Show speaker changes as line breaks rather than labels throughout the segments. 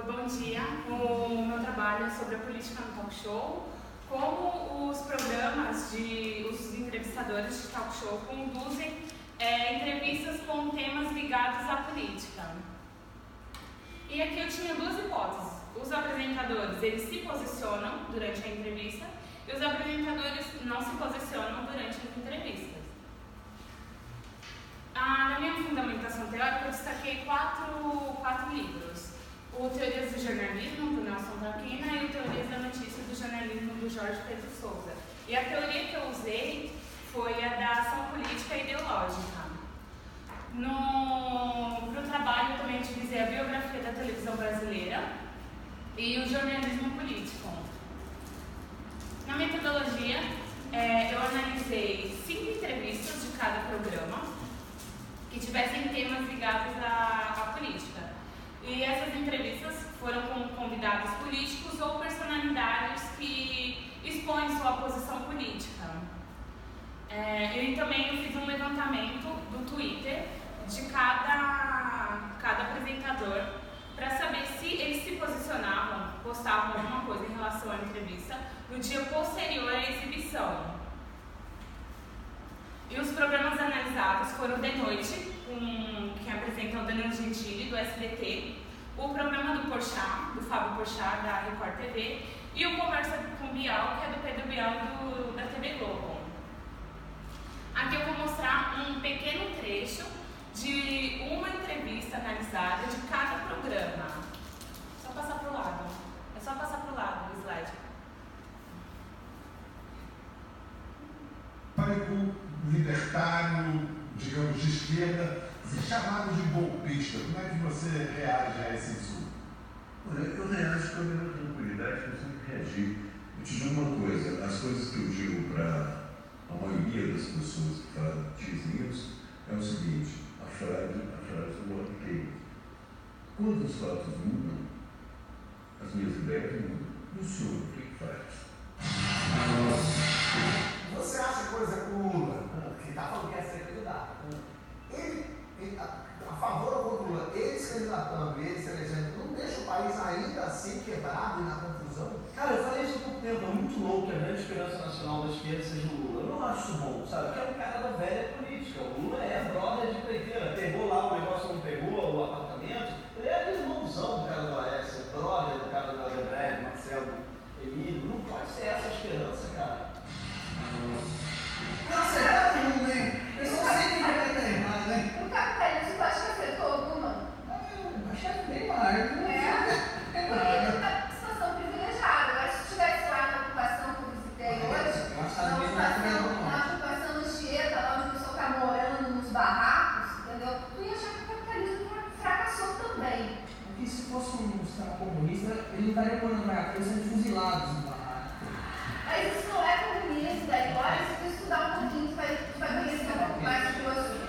bom dia. O meu trabalho é sobre a política no talk show, como os programas os entrevistadores de talk show conduzem entrevistas com temas ligados à política. E aqui eu tinha duas hipóteses. Os apresentadores, eles se posicionam durante a entrevista e os apresentadores não se posicionam durante as entrevistas. Na minha fundamentação teórica, eu destaquei quatro livros. O Teorias do Jornalismo, do Nelson Traquina, e o Teorias da Notícia do Jornalismo, do Jorge Pedro Souza. E a teoria que eu usei foi a da ação política e ideológica. Para o trabalho, eu também utilizei a biografia da televisão brasileira e o jornalismo político. Na metodologia, eu analisei 5 entrevistas de cada programa que tivessem temas ligados à política. E essas entrevistas foram com convidados políticos ou personalidades que expõem sua posição política. E também eu fiz um levantamento do Twitter de cada apresentador para saber se eles se posicionavam, postavam alguma coisa em relação à entrevista no dia posterior à exibição. E os programas analisados foram De Noite, que apresenta o Danilo Gentili, do SBT, o programa do Porchat, do Fábio Porchat, da Record TV, e o Conversa com Bial, que é do Pedro Bial, da TV Globo. Aqui eu vou mostrar um pequeno trecho de uma entrevista analisada de cada programa. Só passar para o lado. É só passar para o lado do slide.
Libertário, digamos, de esquerda, chamado de golpista. Como é que você reage a esse insulto?
Olha, eu reajo com a mesma tranquilidade que eu sempre reagi. Eu te digo uma coisa, as coisas que eu digo para a maioria das pessoas que dizem isso é o seguinte: a frase eu apliquei. Quando os fatos mudam, as minhas ideias mudam. E o senhor, o que faz?
Você acha coisa com o Lula, que está falando que é ser candidato, ele a favor ou contra o Lula, ele se candidatando, ele se elegendo, não deixa o país ainda assim quebrado e na confusão?
Cara, eu falei isso há pouco tempo, é muito louco que a grande esperança nacional da esquerda seja o Lula. Eu não acho isso bom, sabe? Porque é um cara da velha política. O Lula é brother de empreiteira, pegou lá o negócio, não pegou o apartamento, ele é aquele irmãozão do cara do Aécio, brother do cara do Adebrecht, Marcelo Emílio. Não pode ser essa a esperança, cara.
Não, você tá tudo, hein? Eu só sei que vai ter errado, hein?
O capitalismo, tu acha que afetou alguma?
Eu acho que é bem mais.
Porque a situação privilegiada. Eu acho que se estivesse lá na ocupação que eu visitei hoje, na ocupação Anchieta, lá onde o pessoal está morando nos barracos, entendeu? Tu ia achar que o capitalismo fracassou também.
Porque se fosse um sistema comunista, ele não estaria morando na casa sendo fuzilados no barraco.
Mas isso não é comunismo, daí agora, se tu estudar um pouquinho, tu vai conhecer um pouco mais do assunto.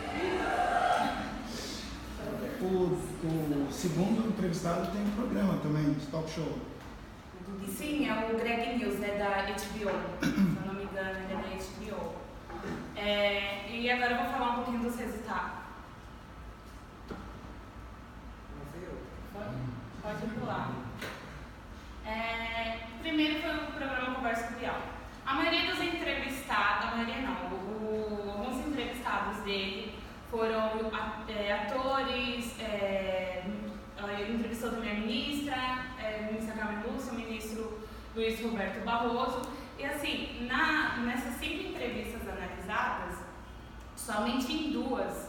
O segundo entrevistado tem um programa também, de talk show.
Sim, é o Greg News, é da HBO. Se eu não me engano, ele é da HBO. E agora eu vou falar um pouquinho dos resultados. Pode pular. Primeiro foi o programa Conversa com Bial. A maioria dos entrevistados, alguns entrevistados dele foram atores, ele entrevistou também a ministra Carmen Lúcia, o ministro Luiz Roberto Barroso. E assim, nessas 5 entrevistas analisadas, somente em 2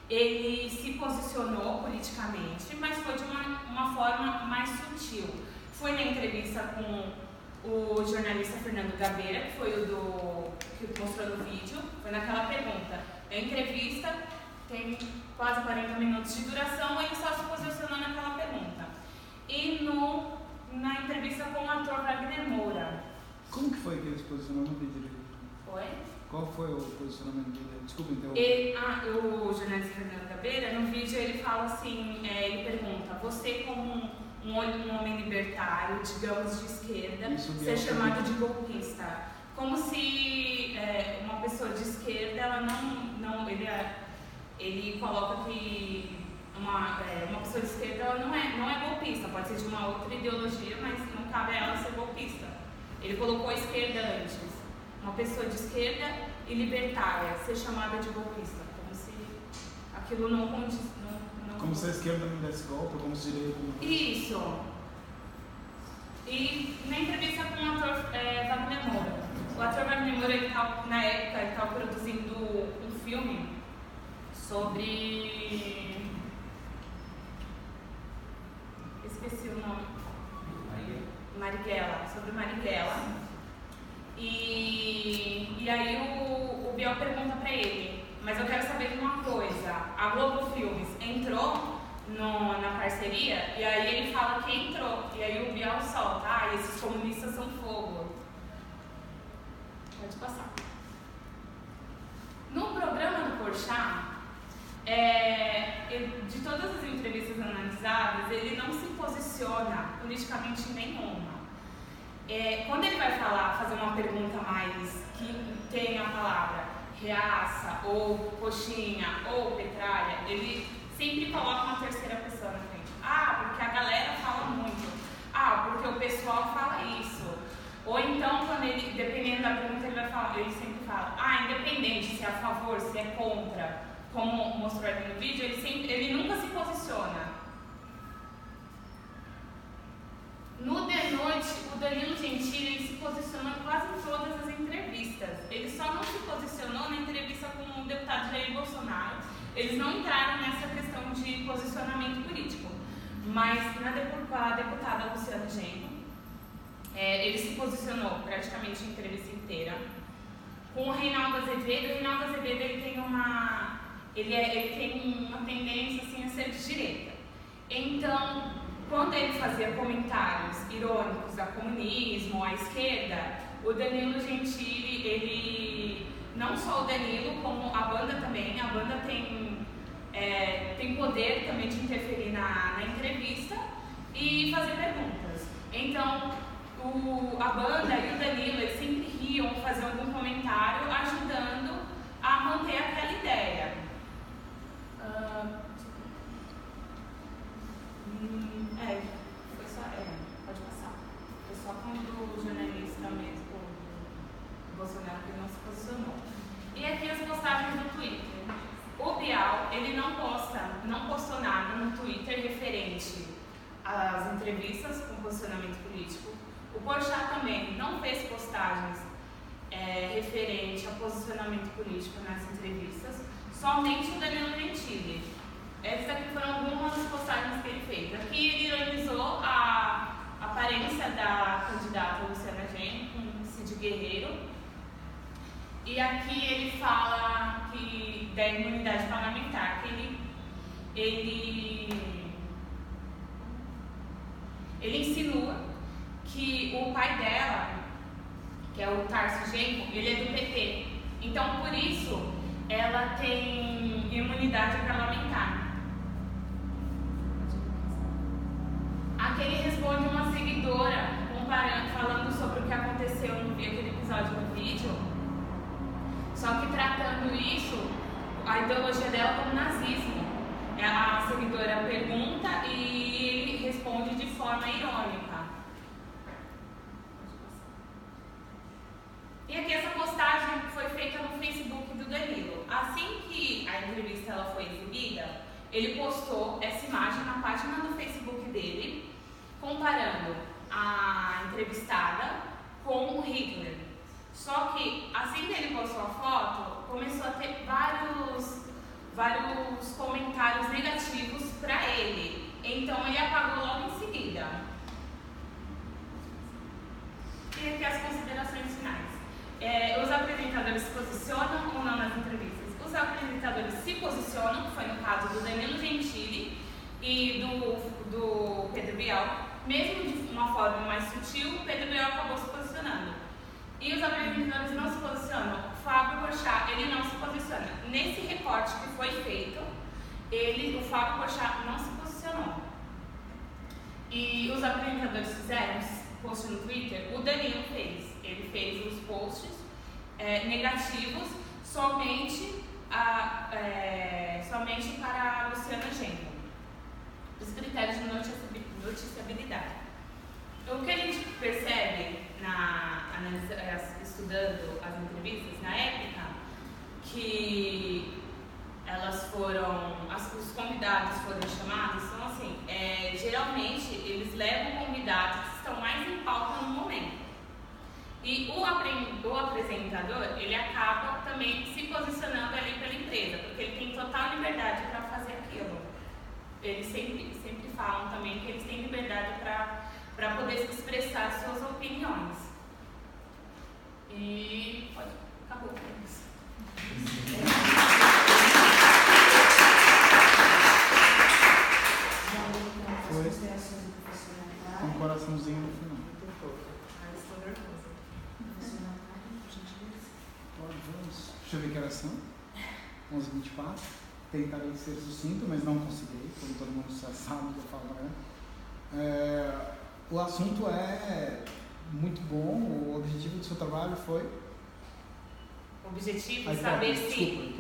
ele se posicionou politicamente, mas foi de uma forma mais sutil. Foi na entrevista com o jornalista Fernando Gabeira, que foi o que mostrou no vídeo, foi naquela pergunta. A entrevista tem quase 40 minutos de duração, ele só se posicionou naquela pergunta. E na entrevista com o ator Wagner Moura.
Como que foi que ele se posicionou no vídeo?
Oi?
Qual foi o posicionamento dele? Desculpa interromper.
O jornalista Fernando Gabeira, no vídeo ele fala assim, ele pergunta: você como um homem libertário, digamos de esquerda, ser chamado de golpista? Como se uma pessoa de esquerda, ela não ele coloca que uma pessoa de esquerda ela não é golpista, pode ser de uma outra ideologia, mas não cabe a ela ser golpista. Ele colocou a esquerda antes. Uma pessoa de esquerda e libertária ser chamada de golpista, como se aquilo não condiz.
Como se a esquerda não desse golpe, como se a direita não desse.
Isso. E na entrevista com o ator Wagner Moura. O ator Wagner Moura, na época, ele estava produzindo um filme sobre... Esqueci o nome. Marighella. Sobre Marighella. E aí o Biel pergunta pra ele, mas eu quero saber de uma coisa, a Globo Filmes entrou na parceria? E aí ele fala que entrou, e aí o Biel solta, esses comunistas são fogo. Pode passar. No programa do Porchat, de todas as entrevistas analisadas, ele não se posiciona politicamente em nenhuma. Quando ele vai fazer uma pergunta mais que tem a palavra reaça, ou coxinha, ou petralha, ele sempre coloca uma terceira pessoa na frente. Porque a galera fala muito. Porque o pessoal fala isso. Ou então, quando ele, dependendo da pergunta, ele sempre fala, independente se é a favor, se é contra, como mostrou aqui no vídeo, ele nunca se posiciona. No The Noite, o Danilo Gentili ele se posicionou em quase todas as entrevistas. Ele só não se posicionou na entrevista com o deputado Jair Bolsonaro. Eles não entraram nessa questão de posicionamento político. Mas com a deputada Luciana Genro, ele se posicionou praticamente a entrevista inteira. Com o Reinaldo Azevedo, ele tem uma tendência assim, a ser de direita. Então, quando ele fazia comentários irônicos a comunismo, à esquerda, o Danilo Gentili, ele, não só o Danilo, como a banda também, a banda tem poder também de interferir na entrevista e fazer perguntas. Então, a banda e o Danilo, eles sempre riam, faziam algum comentário, ajudando a manter aquela ideia. Pode passar. Foi só quando o jornalista mesmo, o Bolsonaro, que não se posicionou. E aqui as postagens no Twitter. O Bial, ele não postou nada no Twitter referente às entrevistas com posicionamento político. O Porchat também não fez postagens referente a posicionamento político nas entrevistas, somente o Danilo Gentili. Essas aqui foram algumas das postagens que ele fez. Aqui ele ironizou a aparência da candidata Luciana Genro com Cid Guerreiro. E aqui ele fala da imunidade parlamentar, que ele insinua que o pai dela, que é o Tarso Genro, ele é do PT. Então, por isso, ela tem imunidade parlamentar. Aqui ele responde uma seguidora, falando sobre o que aconteceu naquele episódio do vídeo, só que tratando isso, a ideologia dela como nazismo. A seguidora pergunta e ele responde de forma irônica. E aqui essa postagem foi feita no Facebook do Danilo. Assim que a entrevista ela foi exibida, ele postou essa imagem na página do Facebook dele, comparando a entrevistada com o Hitler. Só que assim que ele postou a foto, começou a ter vários comentários negativos para ele. Então ele apagou logo em seguida. E aqui as considerações finais. Os apresentadores se posicionam ou não nas entrevistas? Os apresentadores se posicionam, que foi no caso do Danilo Gentili e do Pedro Bial. Mesmo de uma forma mais sutil, o Pedro Bial acabou se posicionando. E os apresentadores não se posicionam. O Fábio Porchat, ele não se posiciona. Nesse recorte que foi feito, o Fábio Porchat não se posicionou. E os apresentadores fizeram post no Twitter, o Danilo fez. Ele fez os posts negativos somente para a Luciana Genro. os critérios de noticiabilidade. O que a gente percebe estudando as entrevistas na época, que os convidados foram chamados, então assim, geralmente eles levam convidados que estão mais em pauta no momento. E o apresentador, ele acaba também se posicionando ali pela empresa, porque ele tem total liberdade para fazer aquilo. Eles sempre falam também que eles têm liberdade para poder expressar suas opiniões. E acabou com isso.
Com um coraçãozinho no final.
Estou nervosa.
Vamos. Deixa eu ver que horas são. 11h24. Tentarei ser sucinto, mas não consegui, como todo mundo já sabe que eu falo, né? O assunto é muito bom, o objetivo do seu trabalho foi?
O objetivo é saber se...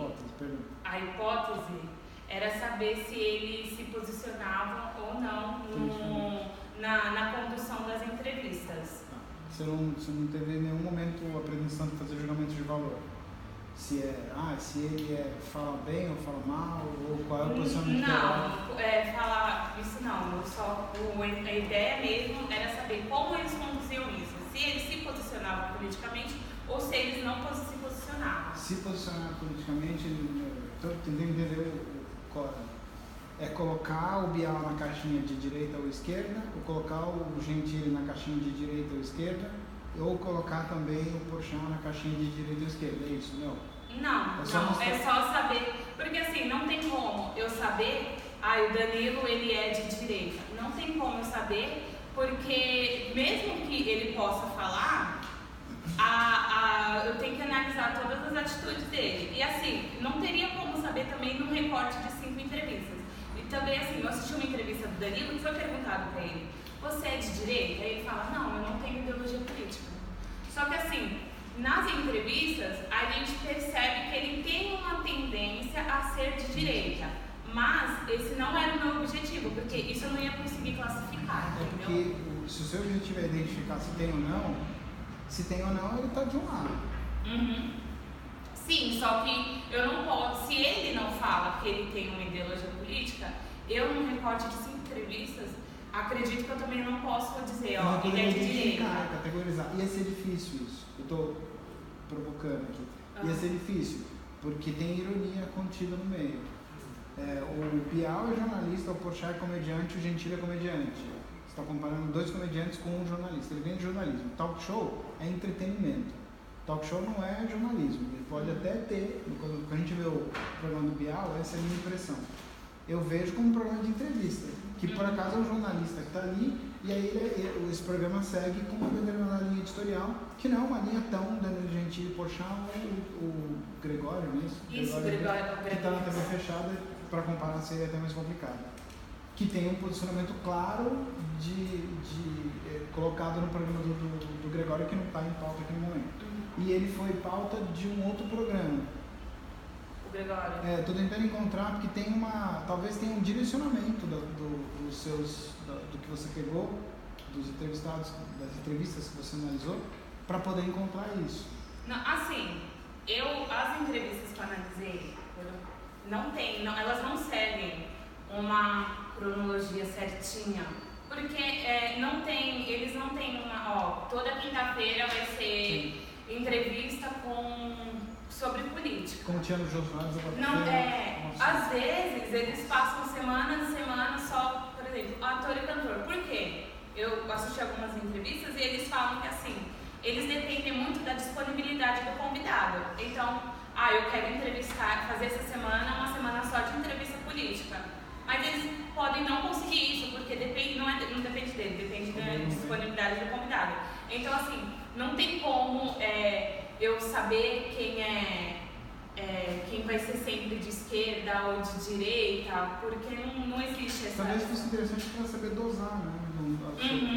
A hipótese era saber se ele se posicionava ou não na condução das entrevistas.
Você não teve em nenhum momento a pretensão de fazer julgamento de valor? Se ele fala bem ou fala mal, ou qual é o posicionamento dele?
Falar isso não. A ideia mesmo era saber como eles conduziam isso. Se eles se posicionavam politicamente ou se eles não se posicionavam.
Se posicionar politicamente, estou tentando entender é colocar o Bial na caixinha de direita ou esquerda, ou colocar o Gentili na caixinha de direita ou esquerda, ou colocar também o Porchat na caixinha de direita ou esquerda, é isso?
Não, é só saber, porque assim, não tem como eu saber, o Danilo ele é de direita, não tem como eu saber, porque mesmo que ele possa falar, eu tenho que analisar todas as atitudes dele, e assim, não teria como saber também num recorte de 5 entrevistas. E também assim, eu assisti uma entrevista do Danilo que foi perguntado para ele, você é de direita? Aí ele fala, não, eu não tenho ideologia política. Só que assim, nas entrevistas, a gente percebe que ele tem uma tendência a ser de direita, mas esse não era o meu objetivo, porque isso eu não ia conseguir classificar, entendeu?
Porque se o seu objetivo é identificar se tem ou não, ele está de um lado.
Uhum. Sim, só que eu não posso, se ele não fala que ele tem uma ideologia política, eu num recorte de 5 entrevistas, acredito que eu também não posso dizer, ele é de direita.
Categorizar. Ia ser difícil isso. Eu estou provocando aqui. Ia ser difícil, porque tem ironia contida no meio. O Bial é jornalista, o Porchat é comediante, o Gentili é comediante. Você está comparando 2 comediantes com um jornalista. Ele vem de jornalismo. Talk show é entretenimento. Talk show não é jornalismo. Ele pode até ter, quando a gente vê o programa do Bial, essa é a minha impressão. Eu vejo como um programa de entrevista, que por acaso é um jornalista que está ali, e aí esse programa segue com uma determinada linha editorial, que não é uma linha tão Danilo Gentili, Porchat ou o Gregório mesmo.
Isso, Gregório.
Que está na TV fechada, para comparar seria até mais complicado. Que tem um posicionamento claro colocado no programa do Gregório, que não está em pauta aqui no momento. E ele foi pauta de um outro programa.
O Gregório.
Estou tentando encontrar, porque talvez tenha um direcionamento do que você pegou, dos entrevistados, das entrevistas que você analisou, para poder encontrar isso.
Não, assim, as entrevistas que eu analisei, elas não seguem uma cronologia certinha, porque eles não têm toda quinta-feira vai ser entrevista sobre política.
Como tinha nos jornais,
às vezes eles passam semana só, por exemplo, ator e cantor. Por quê? Eu assisti algumas entrevistas e eles falam que assim, eles dependem muito da disponibilidade do convidado. Então, eu quero fazer essa semana uma semana só de entrevista política. Mas eles podem não conseguir isso, porque não depende dele, depende da disponibilidade do convidado. Então, assim, não tem como eu saber quem vai ser sempre de esquerda ou de direita, porque não existe essa...
Talvez fosse interessante para saber dosar, né?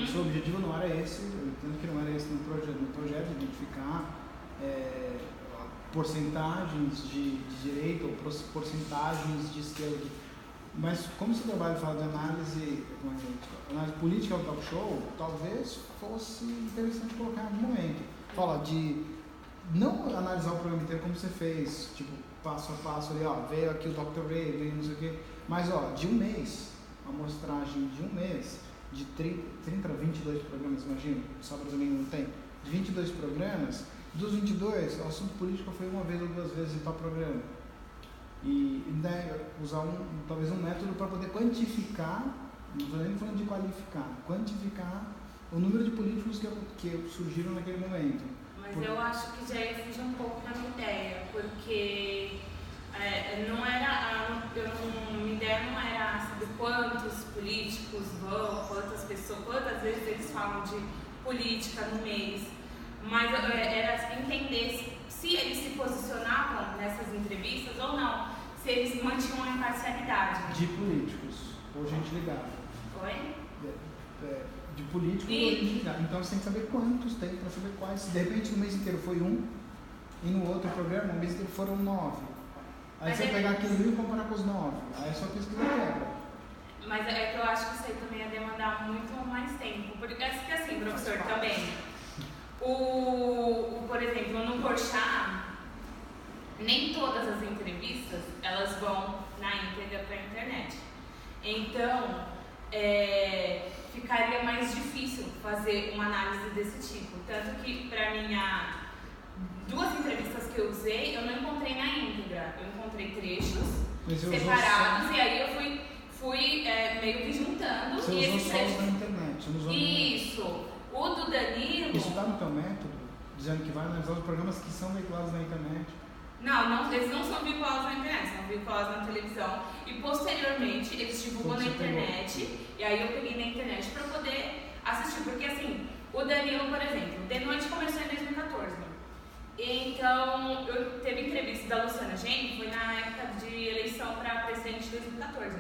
O seu objetivo não era esse, eu entendo que não era esse no projeto identificar porcentagens de direita ou porcentagens de esquerda. Mas como seu trabalho fala de análise política ao talk show, talvez fosse interessante colocar em algum momento. Fala de não analisar o programa inteiro como você fez, tipo, passo a passo ali, ó, veio aqui o Dr. Ray, veio não sei o quê, mas ó, de um mês, uma amostragem de um mês, de 30 a 22 programas, imagina, sábado e domingo não tem, de 22 programas, dos 22, o assunto político foi uma vez ou duas vezes em tal programa. E né, usar talvez um método para poder quantificar, não estou nem falando de qualificar, quantificar o número de políticos que surgiram naquele momento.
Mas eu acho que já ia fugir um pouco da minha ideia, porque minha ideia não era saber quantos políticos vão, quantas pessoas, quantas vezes eles falam de política no mês, mas era entender se eles se posicionavam nessas entrevistas ou não, se eles mantinham a imparcialidade.
De políticos, ou gente ligada.
Oi?
De políticos ou gente ligada. Então você tem que saber quantos tem para saber quais. Se de repente no mês inteiro foi um, e no outro programa, no mês inteiro foram 9. Aí
mas
você pegar aquele 1 e comparar com os 9. Aí a sua pesquisa quebra.
Mas é que eu acho que isso aí também ia demandar muito mais tempo. Porque assim, professor, também. Por exemplo, no Porchat, nem todas as entrevistas elas vão na íntegra para a internet. Então, ficaria mais difícil fazer uma análise desse tipo. Tanto que, para minha 2 entrevistas que eu usei, eu não encontrei na íntegra. Eu encontrei trechos separados e aí eu fui meio que juntando.
Você
e
usou
esses
só
trechos...
na internet. Você não usou
Isso. O do Danilo...
Isso está no teu método? Dizendo que vai analisar os programas que são veiculados na internet?
Não, eles não são veiculados na internet, são veiculados na televisão. E posteriormente eles divulgam na internet. E aí eu peguei na internet para poder assistir. Porque assim, o Danilo, por exemplo, De Noite começou em 2014. Então, teve entrevista da Luciana Genro, foi na época de eleição para presidente de 2014.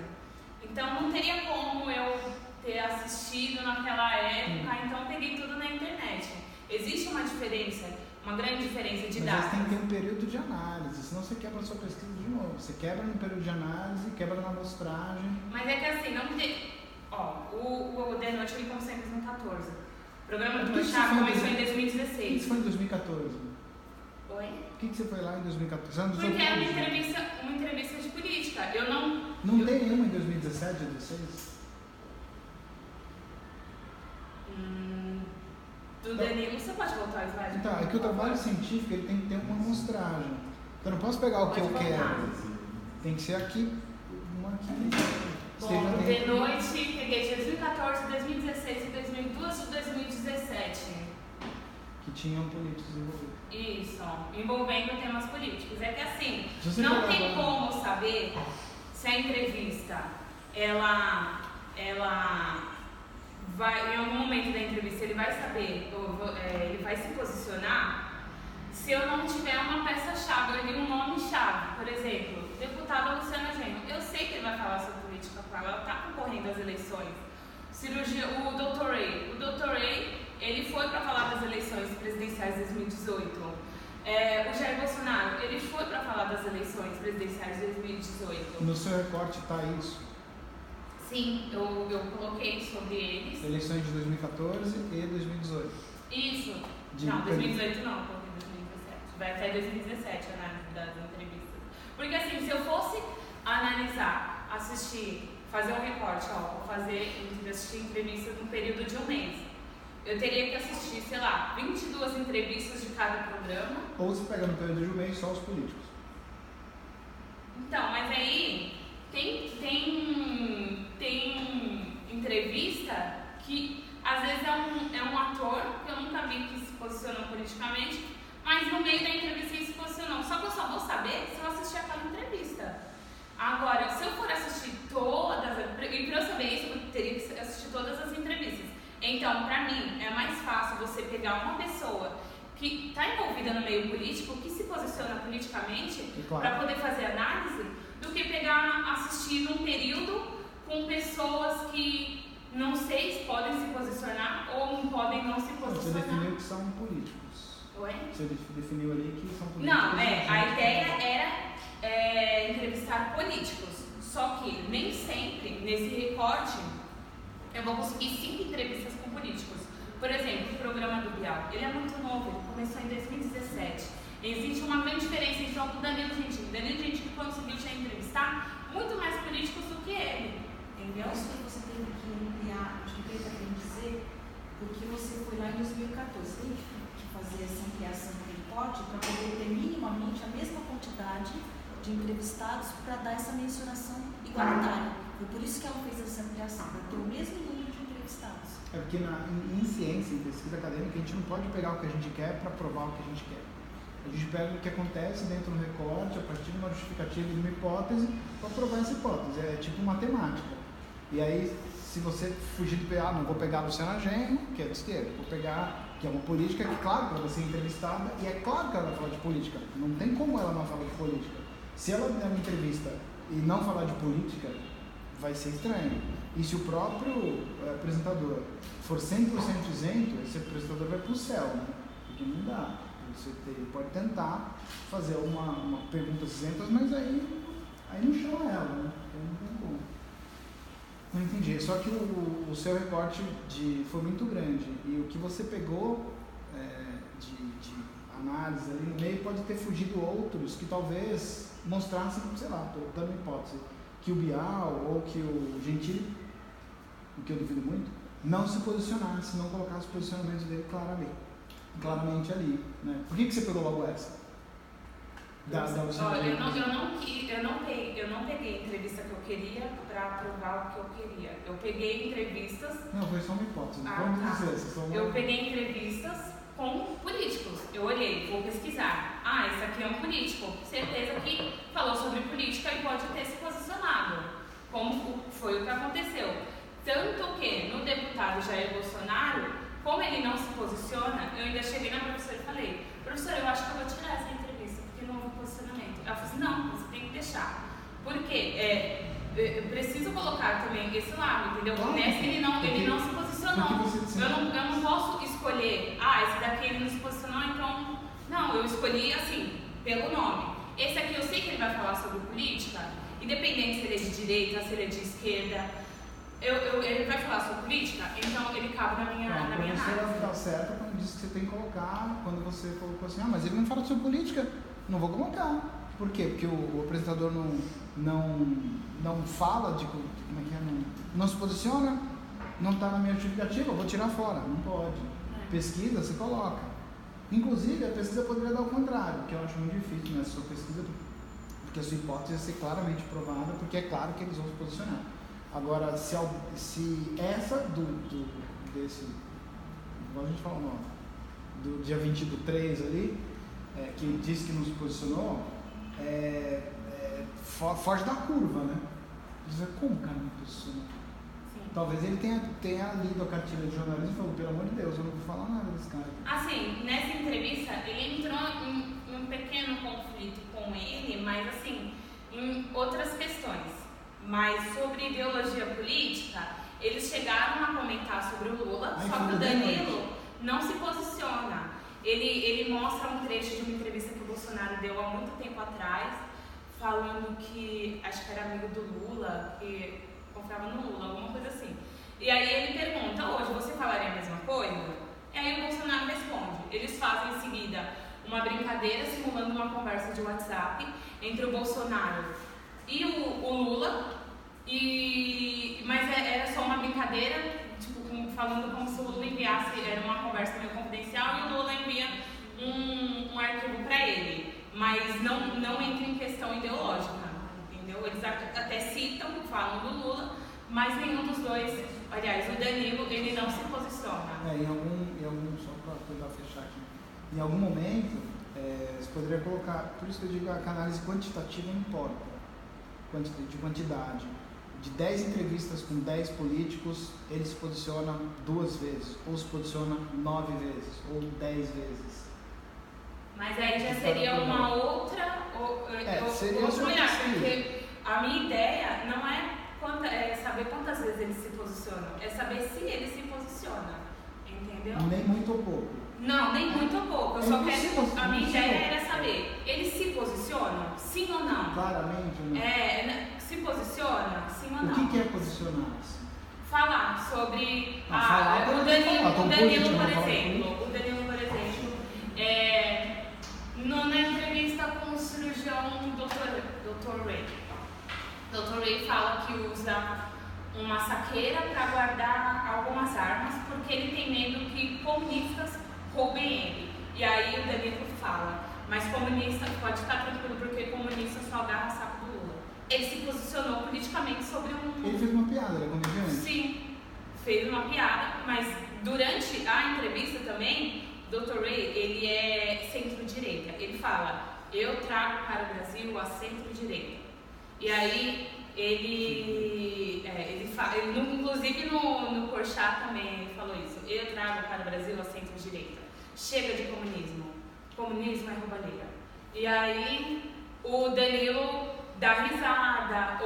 Então não teria como eu ter assistido naquela época, então peguei tudo na internet. Existe uma diferença, uma grande diferença de dados.
Mas tem que ter um período de análise, senão você quebra a sua pesquisa de novo. Você quebra no período de análise, quebra na amostragem.
Mas é que assim, não tem... o The Noite ele começou em 2014. O programa do Porchat começou em 2016.
Por que isso foi em 2014?
Oi?
Por que você foi lá em 2014?
Porque era uma entrevista de política. Eu não...
Não tem nenhuma em 2017, 2016?
Do Danilo, você pode voltar ao slide?
Então, é que o trabalho científico ele tem que ter uma amostragem. Então, eu não posso pegar o que eu quero. Tem que ser aqui, uma aqui.
Bom, no The Noite, peguei de 2014, 2016 e 2002 de 2017.
Que tinham políticos envolvidos.
Isso, envolvendo temas políticos. É que assim, não tem como saber se a entrevista, ela vai, em algum momento da entrevista, ele vai saber, ele vai se posicionar, se eu não tiver uma peça-chave, ali um nome-chave. Por exemplo, deputada Luciana Genro. Eu sei que ele vai falar sobre política com ela está concorrendo às eleições. O Dr. Ray. O Dr. Ray, ele foi para falar das eleições presidenciais de 2018. O Jair Bolsonaro, ele foi para falar das eleições presidenciais de 2018.
No seu recorte está isso?
Sim, eu coloquei sobre eles.
Eleições de 2014 e 2018.
Isso. Não, 2018 não, coloquei 2017. Vai até 2017 a análise das entrevistas. Porque assim, se eu fosse analisar, assistir, fazer um recorte, vou assistir entrevistas num período de um mês. Eu teria que assistir, sei lá, 22 entrevistas de cada programa.
Ou você pega no período de um mês só os políticos.
Então, mas aí tem entrevista que às vezes é um ator que eu nunca vi que se posicionou politicamente, mas no meio da entrevista ele se posicionou. Só que eu só vou saber se eu assistir aquela entrevista. Agora, se eu for assistir todas, e para eu saber isso, eu teria que assistir todas as entrevistas. Então, para mim, é mais fácil você pegar uma pessoa que está envolvida no meio político, que se posiciona politicamente, para poder fazer análise, do que assistir num período com pessoas que não sei se podem se posicionar ou não podem não se posicionar.
Você definiu que são políticos.
Oi?
Você definiu ali que são políticos.
Não, a ideia era entrevistar políticos. Só que nem sempre, nesse recorte, eu vou conseguir 5 entrevistas com políticos. Por exemplo, o programa do Bial, ele é muito novo, ele começou em 2017. Existe uma grande diferença entre o Danilo Gentili. O Danilo Gentili conseguiu já entrevistar muito mais políticos do que ele, entendeu?
Isso que você teve que ampliar, acho que ele está querendo dizer, porque você foi lá em 2014, teve que fazer essa ampliação do recorte para poder ter minimamente a mesma quantidade de entrevistados para dar essa mensuração igualitária. Foi por isso que ela fez essa ampliação, para ter o mesmo número de entrevistados.
É porque em ciência, em pesquisa acadêmica, a gente não pode pegar o que a gente quer para provar o que a gente quer. A gente pega o que acontece dentro do recorte, a partir de uma justificativa de uma hipótese, para provar essa hipótese. É tipo matemática. E aí, se você fugir do PA, não vou pegar a Luciana Genro, que é de esquerda, vou pegar, que é uma política que, claro, que ela vai ser entrevistada, e é claro que ela vai falar de política. Não tem como ela não falar de política. Se ela der uma entrevista e não falar de política, vai ser estranho. E se o próprio apresentador for 100% isento, esse apresentador vai para o céu, né? Porque não dá. Você pode tentar fazer uma perguntas isentas, mas aí não chama ela, né? Não entendi. Só que o seu recorte foi muito grande. E o que você pegou de análise ali no meio pode ter fugido outros que talvez mostrassem, sei lá, estou dando hipótese, que o Bial ou que o Gentili, o que eu duvido muito, não se posicionasse, não colocasse os posicionamentos dele claramente ali, né? Por que você pegou logo essa?
Olha, eu não peguei a entrevista que eu queria para provar o que eu queria. Eu peguei entrevistas...
Não, foi só uma hipótese.
Eu peguei entrevistas com políticos. Eu olhei, vou pesquisar. Esse aqui é um político. Certeza que falou sobre política e pode ter se posicionado. Como foi o que aconteceu. Tanto que no deputado Jair Bolsonaro, como ele não se posiciona, eu ainda cheguei na professora e falei: professora, eu acho que eu vou tirar essa entrevista, porque não houve posicionamento. Ela falou assim: não, você tem que deixar. Porque eu preciso colocar também esse lado, entendeu? Nessa ele não se posicionou. Eu não posso escolher, esse daqui ele não se posicionou, então... Não, eu escolhi assim, pelo nome. Esse aqui eu sei que ele vai falar sobre política, independente se ele é de direita, se ele é de esquerda. Ele vai falar sobre política, então ele cabe na minha análise.
Você vai ficar certa quando disse que você tem que colocar, quando você colocou assim, mas ele não fala sobre política, não vou colocar. Por quê? Porque o apresentador não fala de como é que é, não se posiciona, não está na minha justificativa, eu vou tirar fora. Não pode. Pesquisa, você coloca. Inclusive, a pesquisa poderia dar o contrário, que eu acho muito difícil nessa sua pesquisa, porque a sua hipótese ia ser claramente provada, porque é claro que eles vão se posicionar. Agora, se essa desse, igual a gente falou, do dia 23 ali, que disse que não se posicionou, foge da curva, né? Diz, como o cara não posicionou? Talvez ele tenha lido a cartilha de jornalismo e falou: pelo amor de Deus, eu não vou falar nada desse cara.
Assim, nessa entrevista, ele entrou em um pequeno conflito com ele, mas assim, em outras questões. Mas sobre ideologia política, eles chegaram a comentar sobre o Lula, só que o Danilo não se posiciona. Ele mostra um trecho de uma entrevista que o Bolsonaro deu há muito tempo atrás, falando que, acho que era amigo do Lula, que confiava no Lula, alguma coisa assim. E aí ele pergunta: hoje você falaria a mesma coisa? E aí o Bolsonaro responde. Eles fazem em seguida uma brincadeira simulando uma conversa de WhatsApp entre o Bolsonaro e o Lula, mas era só uma brincadeira, tipo, falando como se o Lula enviasse, era uma conversa meio confidencial, e o Lula envia um arquivo para ele, mas não entra em questão ideológica, entendeu? Eles até citam, falam do Lula, mas nenhum dos dois, aliás, o Danilo, ele não se posiciona.
Em algum só para tentar fechar aqui, em algum momento, você poderia colocar, por isso que eu digo que a análise quantitativa não importa, de quantidade. De 10 entrevistas com 10 políticos, ele se posiciona 2 vezes, ou se posiciona 9 vezes, ou 10 vezes.
Mas aí já seria uma outra,
seria
outro olhar, porque a minha ideia não é saber quantas vezes eles se posicionam, é saber se ele se posiciona, entendeu?
Nem muito ou pouco.
Não, nem muito ou pouco, eu só quero, a minha ideia era saber, eles se posicionam, sim ou não?
Claramente, né?
se posiciona, sim ou não?
O que é posicionar-se?
Falar sobre
o
Danilo, por exemplo, na entrevista com o cirurgião Dr. Ray. Dr. Ray fala que usa uma saqueira para guardar algumas armas porque ele tem medo que comunistas roubem ele. E aí o Danilo fala, mas comunista pode ficar tranquilo porque comunista só agarra o saco do Lula. Ele se posicionou politicamente sobre um...
Ele fez uma piada, ele é comediante?
Sim, fez uma piada, mas durante a entrevista também, Dr. Ray, ele é centro-direita. Ele fala, eu trago para o Brasil a centro-direita. E aí, inclusive no Porchat também ele falou isso. Eu trago para o Brasil a centro-direita. Chega de comunismo. Comunismo é roubalheira. E aí, o Danilo dá risada.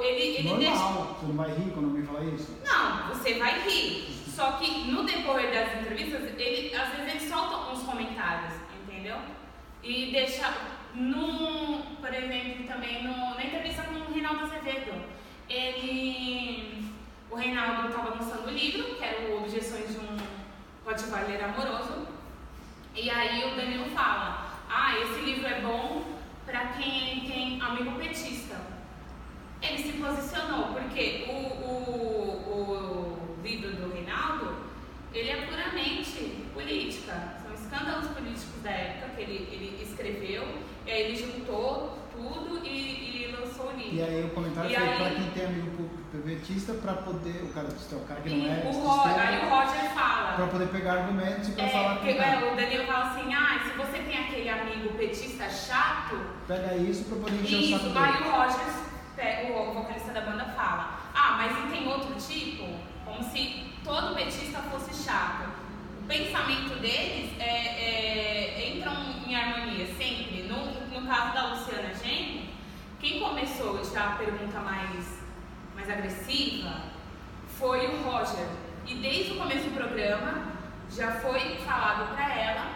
Ele
normal,
deixa...
você não vai rir quando alguém fala isso?
Não, você vai rir. Só que no decorrer das entrevistas, às vezes ele solta uns comentários, entendeu? E deixa, por exemplo, também na entrevista com o Reinaldo Azevedo, o Reinaldo estava lançando o livro, que era o Objeções de um Rottweiler Amoroso, e aí o Danilo fala, esse livro é bom para quem tem amigo petista. Ele se posicionou, porque o livro do Reinaldo, ele é puramente política. São escândalos políticos da época que ele escreveu, e aí ele juntou tudo e lançou o livro.
E aí o comentário foi para quem tem amigo petista, para poder, o cara que não é
aí o Roger fala,
para poder pegar argumentos e para falar com
o Danilo fala assim, se você tem aquele amigo petista chato,
pega isso para poder encher o saco dele.
Aí o Roger, o vocalista da banda, fala, mas e tem outro tipo? Como se todo petista fosse chato. O pensamento deles entram em harmonia sempre. No caso da Luciana Genro, quem começou já a pergunta mais agressiva foi o Roger. E desde o começo do programa já foi falado para ela,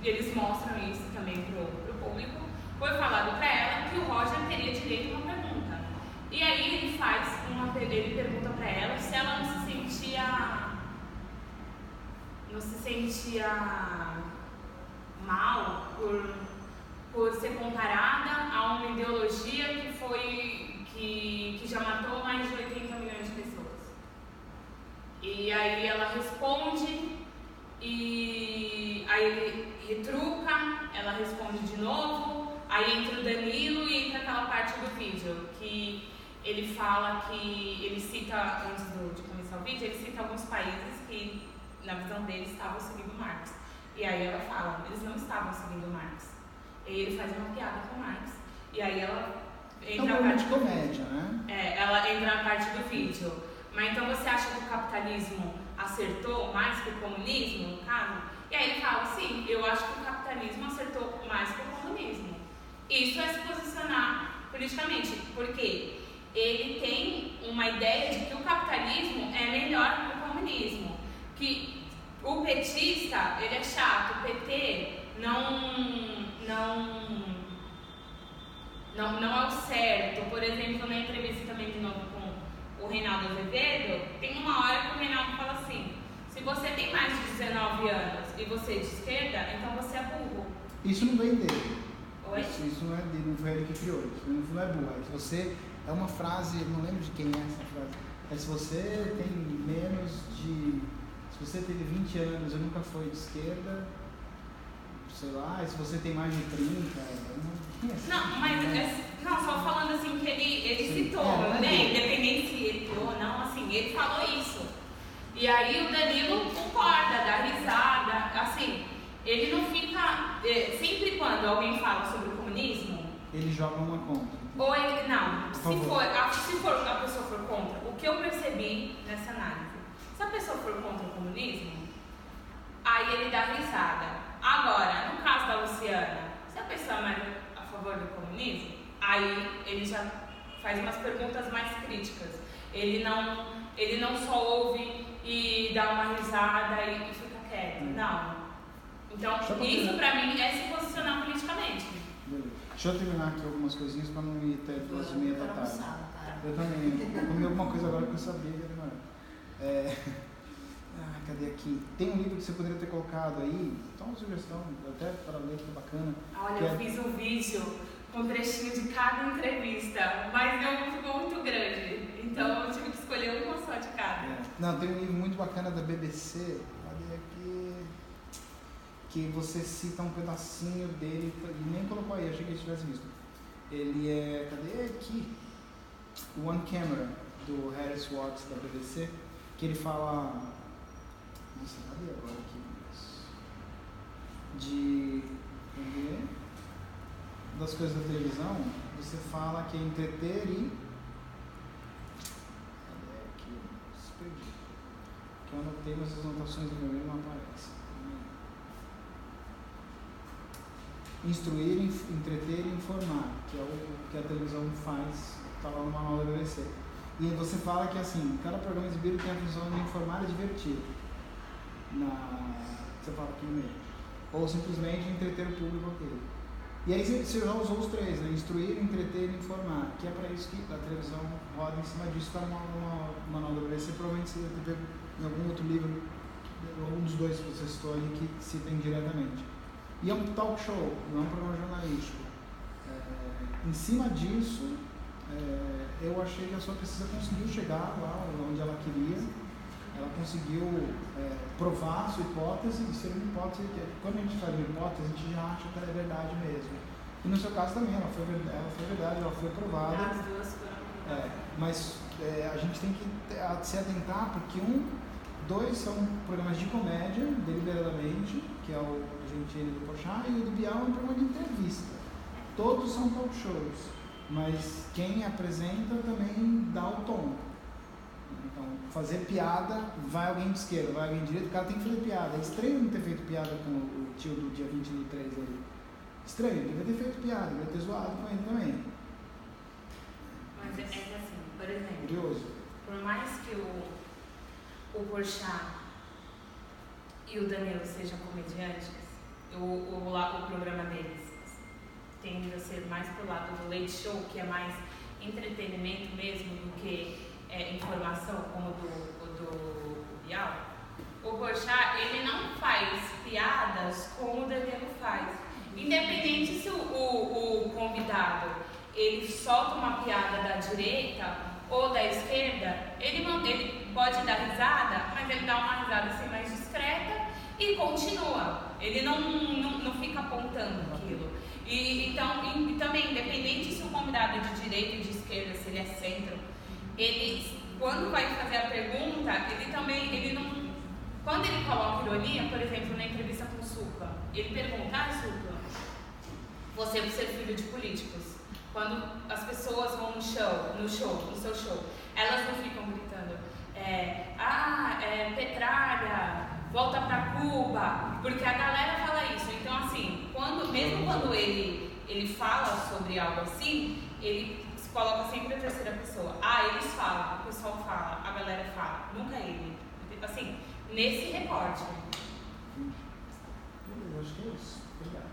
e eles mostram isso também pro público, foi falado para ela que o Roger teria direito a uma pergunta. E aí ele pergunta para ela se ela não se sentia mal por ser comparada a uma ideologia que já matou mais de 80 milhões de pessoas. E aí ela responde, e aí ele retruca, ela responde de novo, aí entra o Danilo e entra aquela parte do vídeo que ele fala que, ele cita, antes de começar o vídeo, ele cita alguns países que, na visão dele, estavam seguindo Marx. E aí ela fala, eles não estavam seguindo Marx. E ele faz uma piada com Marx. E aí ela entra na parte
de comédia, né?
Ela entra na parte do vídeo. Mas então você acha que o capitalismo acertou mais que o comunismo, no caso? E aí ele fala, sim, eu acho que o capitalismo acertou mais que o comunismo. Isso é se posicionar politicamente, porque ele tem uma ideia de que o capitalismo é melhor que o comunismo, que o petista, ele é chato, o PT não é o certo. Por exemplo, na entrevista também de novo com o Reinaldo Azevedo, tem uma hora que o Reinaldo fala assim, se você tem mais de 19 anos e você é de esquerda, então você é burro.
Isso não vem dele.
Oi?
Isso não é dele, não foi ele que criou, isso não é burro. Se você, é uma frase, não lembro de quem é essa frase, é se você tem menos de, se você teve 20 anos e nunca foi de esquerda, sei lá, se você tem mais de 30,
não, mas não, só falando assim que ele citou, né? Independente se ele criou ou não, assim, ele falou isso. E aí o Danilo concorda, dá risada, assim, ele não fica, sempre quando alguém fala sobre o comunismo,
ele joga uma contra.
Ou ele, não, se a pessoa for contra, o que eu percebi nessa análise, se a pessoa for contra o comunismo, aí ele dá risada. Agora, no caso da Luciana, se a pessoa é mais a favor do comunismo, aí ele já faz umas perguntas mais críticas. Ele não só ouve e dá uma risada e fica quieto. Não. Então, isso pra mim é se posicionar politicamente.
Beleza. Deixa eu terminar aqui algumas coisinhas para não ir até 2h30 da tarde. Eu também. Eu comi alguma coisa agora que eu sabia que era demorado. Cadê aqui? Tem um livro que você poderia ter colocado aí, só uma sugestão, até para ler, que é bacana.
Olha, eu fiz um vídeo com um trechinho de cada entrevista, mas não ficou muito grande, então eu tive que escolher uma só de cada.
Não, tem um livro muito bacana da BBC, cadê aqui? Que você cita um pedacinho dele, e nem colocou aí, achei que ele tivesse visto. Ele é, cadê aqui? One Camera, do Harris Watts da BBC, que ele fala... Nossa, cadê agora aqui? Das coisas da televisão, você fala que é entreter e... Cadê aqui? Perdi. Que eu anotei, mas as anotações do meu e-mail não aparecem. Instruir, entreter e informar, que é o que a televisão faz, está lá no manual da BBC. E você fala que assim, cada programa exibido tem a função de informar e divertir. Você fala aqui no meio. Ou simplesmente entreter o público aquele. E aí você já usou os três, né? Instruir, entreter e informar, que é para isso que a televisão roda em cima disso, está no manual da BBC, provavelmente você deve ter em algum outro livro, algum dos dois que você citou ali, que citem diretamente. E é um talk show, não é um programa jornalístico. Em cima disso, eu achei que a sua pesquisa conseguiu chegar lá onde ela queria. Ela conseguiu provar a sua hipótese, e ser uma hipótese que, quando a gente faz uma hipótese, a gente já acha que ela é verdade mesmo. E no seu caso também, ela foi verdade, ela foi provada.
As duas foram.
Mas a gente tem que se atentar, porque dois são programas de comédia, deliberadamente, que é o do Gentili e do Porchat, e o do Bial é um programa de entrevista. Todos são talk shows, mas quem apresenta também dá o tom. Então, fazer piada, vai alguém de esquerda, vai alguém de direita, o cara tem que fazer piada. É estranho não ter feito piada com o tio do dia 23 ali. Estranho, devia ter feito piada, devia ter zoado com ele também.
Mas é que assim, por exemplo,
curioso.
Por mais que o Porchat e o Danilo sejam comediantes, o programa deles tende a ser mais pro lado do Late Show, que é mais entretenimento mesmo do que informação, como o do Bial. O Porchat, ele não faz piadas como o Danilo faz. Independente se o convidado ele solta uma piada da direita ou da esquerda, ele pode dar risada, mas ele dá uma risada assim mais discreta e continua. Ele não fica apontando aquilo. E também, independente se o convidado é de direita ou de esquerda, se ele é centro, ele, quando vai fazer a pergunta, ele não... Quando ele coloca ironia, por exemplo, na entrevista com o Supla, ele pergunta: Supla, você por ser filho de políticos, quando as pessoas vão no seu show, elas não ficam gritando Petralha, volta pra Cuba, porque a galera fala isso. Então, assim, mesmo quando ele fala sobre algo assim, ele coloca sempre a terceira pessoa. Eles falam, o pessoal fala, a galera fala, nunca ele. Assim, nesse recorte.
Eu acho que é isso. Obrigado.